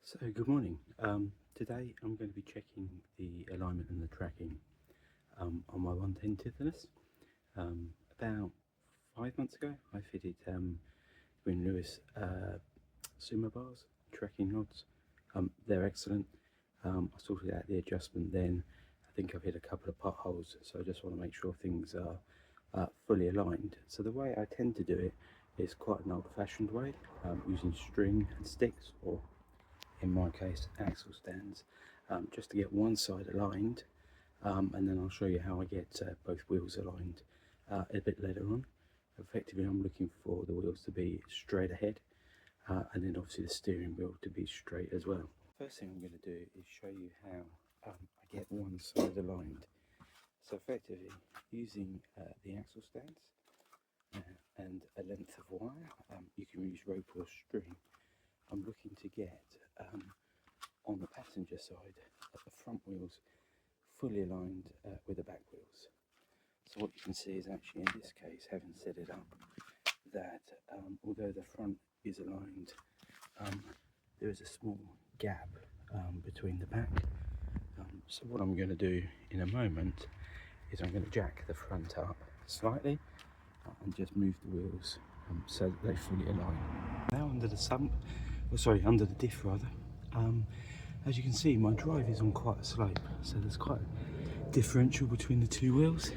So good morning. Today I'm going to be checking the alignment and the tracking on my OneTen Tithonus. About 5 months ago I fitted Green Lewis Sumobars tracking rods. They're excellent. I sorted out the adjustment then. I think I've hit a couple of potholes, so I just want to make sure things are fully aligned. So the way I tend to do it is quite an old-fashioned way, using string and sticks, or in my case axle stands, just to get one side aligned, and then I'll show you how I get both wheels aligned a bit later on. Effectively I'm looking for the wheels to be straight ahead, and then obviously the steering wheel to be straight as well. First thing I'm going to do is show you how I get one side aligned. So effectively using the axle stands and a length of wire, you can use rope or string. I'm looking to get on the passenger side the front wheels fully aligned with the back wheels. So what you can see is actually in this case, having set it up, that although the front is aligned, there is a small gap between the back. So what I'm going to do in a moment is I'm going to jack the front up slightly and just move the wheels so that they fully align. Now under the diff rather, as you can see my drive is on quite a slope, so there's quite a differential between the two wheels,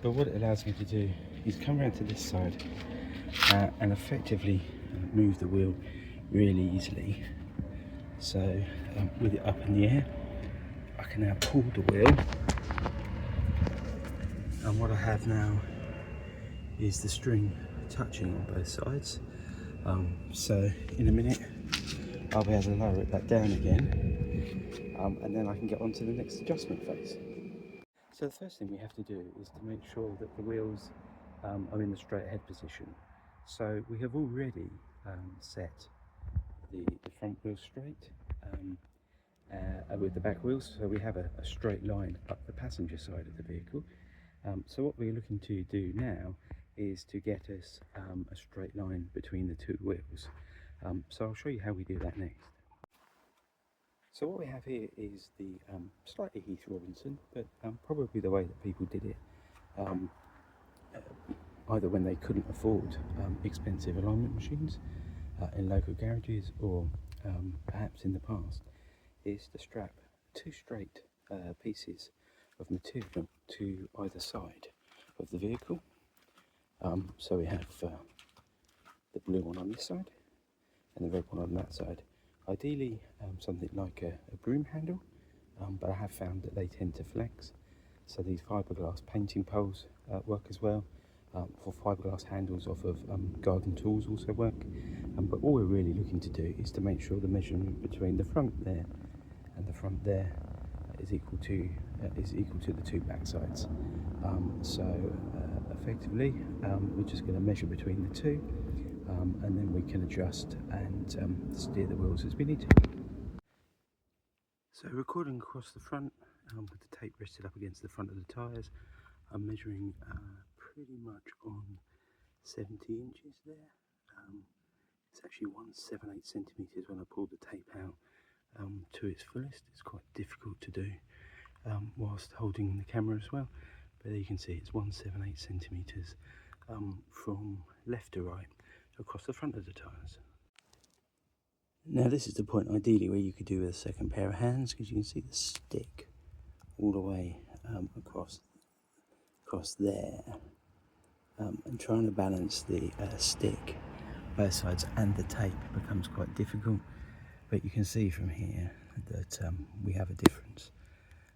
but what it allows me to do is come around to this side and effectively move the wheel really easily. So with it up in the air, I can now pull the wheel, and what I have now is the string touching on both sides. So in a minute I'll be able to lower it back down again, and then I can get on to the next adjustment phase. So the first thing we have to do is to make sure that the wheels are in the straight ahead position. So we have already set the front wheel straight with the back wheels, so we have a straight line up the passenger side of the vehicle. So what we're looking to do now is to get us a straight line between the two wheels. So I'll show you how we do that next. So what we have here is the slightly Heath Robinson, but probably the way that people did it, either when they couldn't afford expensive alignment machines in local garages, or perhaps in the past, is to strap two straight pieces of material to either side of the vehicle. So we have the blue one on this side and the red one on that side. Ideally something like a broom handle, but I have found that they tend to flex. So these fiberglass painting poles work as well. For fiberglass handles off of garden tools also work. But all we're really looking to do is to make sure the measurement between the front there and the front there is equal to the two back sides. So effectively we're just going to measure between the two, and then we can adjust and steer the wheels as we need to. So recording across the front with the tape rested up against the front of the tyres, I'm measuring pretty much on 70 inches there. It's actually 178 centimetres when I pulled the tape out to its fullest. It's quite difficult to do whilst holding the camera as well, but there you can see it's 178 centimetres from left to right across the front of the tyres. Now this is the point ideally where you could do with a second pair of hands, because you can see the stick all the way across there, and trying to balance the stick both sides and the tape becomes quite difficult, but you can see from here that we have a difference.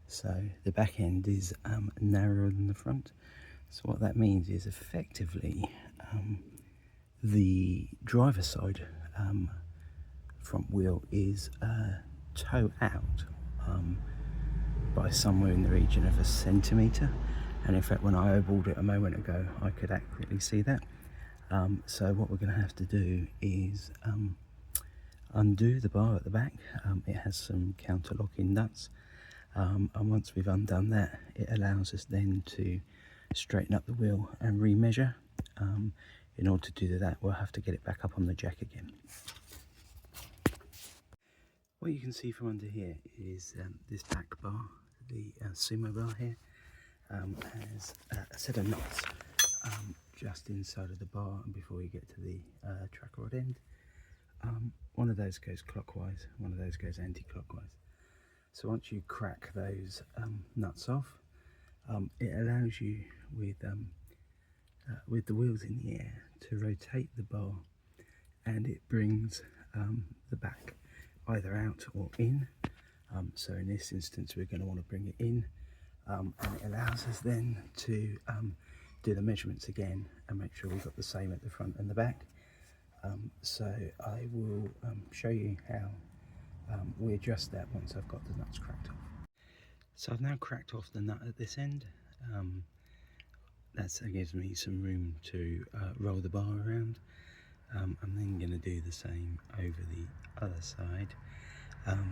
So the back end is narrower than the front, so what that means is effectively the driver's side front wheel is toe out by somewhere in the region of 1 centimetre, and in fact when I eyeballed it a moment ago I could accurately see that. So what we're going to have to do is undo the bar at the back. It has some counterlocking nuts, and once we've undone that, it allows us then to straighten up the wheel and remeasure. In order to do that, we'll have to get it back up on the jack again. What you can see from under here is this back bar, the Sumobars here, has a set of nuts just inside of the bar and before you get to the track rod end. One of those goes clockwise, one of those goes anti-clockwise. So once you crack those nuts off, it allows you with the wheels in the air to rotate the bar, and it brings the back either out or in. So in this instance we're going to want to bring it in, and it allows us then to do the measurements again and make sure we've got the same at the front and the back. So I will show you how we adjust that once I've got the nuts cracked off. So I've now cracked off the nut at this end. That gives me some room to roll the bar around. I'm then going to do the same over the other side,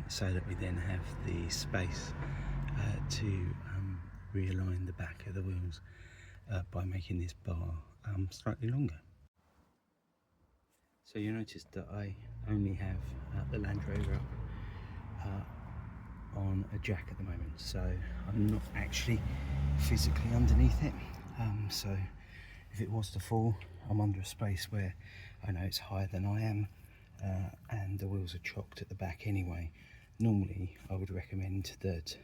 so that we then have the space to realign the back of the wheels by making this bar slightly longer. So you notice that I only have the Land Rover up on a jack at the moment, so I'm not actually physically underneath it. So if it was to fall, I'm under a space where I know it's higher than I am, and the wheels are chocked at the back anyway. Normally I would recommend that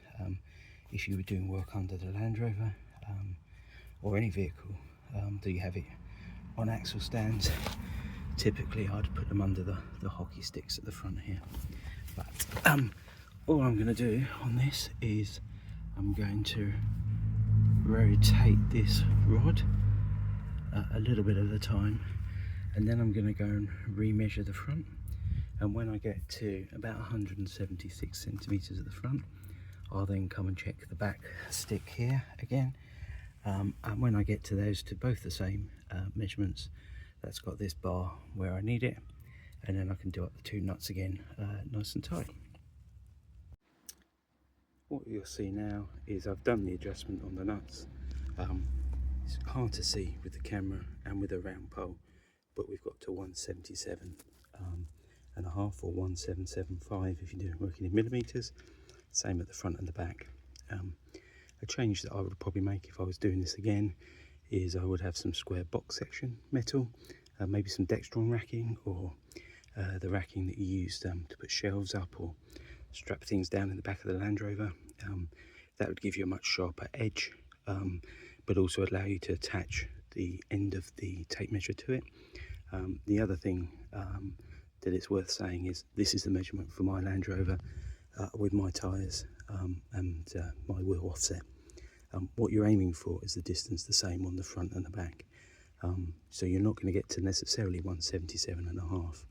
if you were doing work under the Land Rover or any vehicle, that you have it on axle stands. Typically I'd put them under the hockey sticks at the front here, but all I'm going to do on this is I'm going to rotate this rod a little bit at a time, and then I'm going to go and remeasure the front, and when I get to about 176 centimeters at the front, I'll then come and check the back stick here again, and when I get to those to both the same measurements, that's got this bar where I need it, and then I can do up the two nuts again nice and tight. What you'll see now is I've done the adjustment on the nuts. It's hard to see with the camera and with a round pole, but we've got to 177 and a half, or 1775 if you're working in millimeters. Same at the front and the back. A change that I would probably make if I was doing this again is I would have some square box section metal, maybe some Dextron racking, or the racking that you use to put shelves up or strap things down in the back of the Land Rover. That would give you a much sharper edge, but also allow you to attach the end of the tape measure to it. The other thing that it's worth saying is this is the measurement for my Land Rover with my tyres and my wheel offset. What you're aiming for is the distance the same on the front and the back. So you're not going to get to necessarily 177 and a half.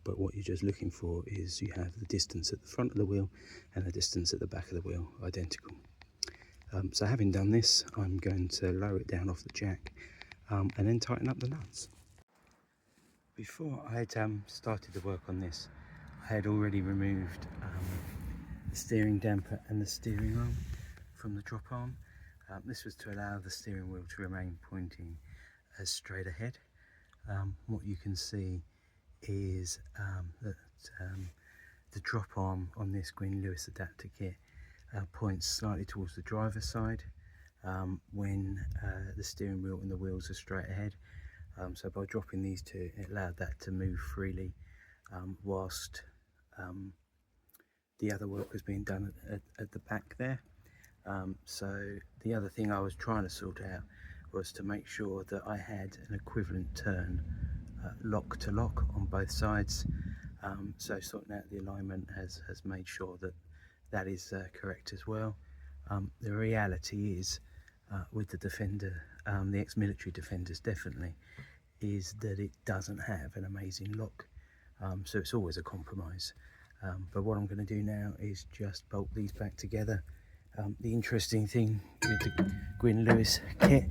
But what you're just looking for is you have the distance at the front of the wheel and the distance at the back of the wheel identical. So having done this, I'm going to lower it down off the jack and then tighten up the nuts. Before I had started the work on this, I had already removed the steering damper and the steering arm from the drop arm. This was to allow the steering wheel to remain pointing as straight ahead. What you can see is that the drop arm on this Gwyn Lewis adapter kit points slightly towards the driver's side when the steering wheel and the wheels are straight ahead. So by dropping these two, it allowed that to move freely whilst the other work was being done at the back there. So the other thing I was trying to sort out was to make sure that I had an equivalent turn lock to lock on both sides. So sorting out the alignment has made sure that that is correct as well. The reality is with the Defender, the ex-military Defenders definitely, is that it doesn't have an amazing lock, so it's always a compromise. But what I'm going to do now is just bolt these back together. The interesting thing with the Gwyn Lewis kit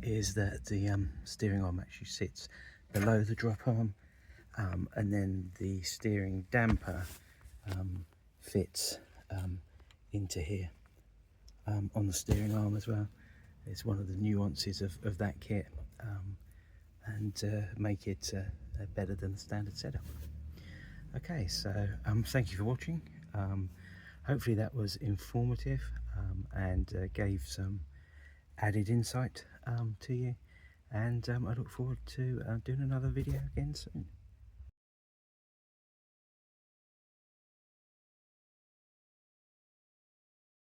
is that the steering arm actually sits below the drop arm, and then the steering damper fits into here on the steering arm as well. It's one of the nuances of that kit, and make it better than the standard setup. Okay, so thank you for watching. Hopefully that was informative and gave some added insight to you, and I look forward to doing another video again soon.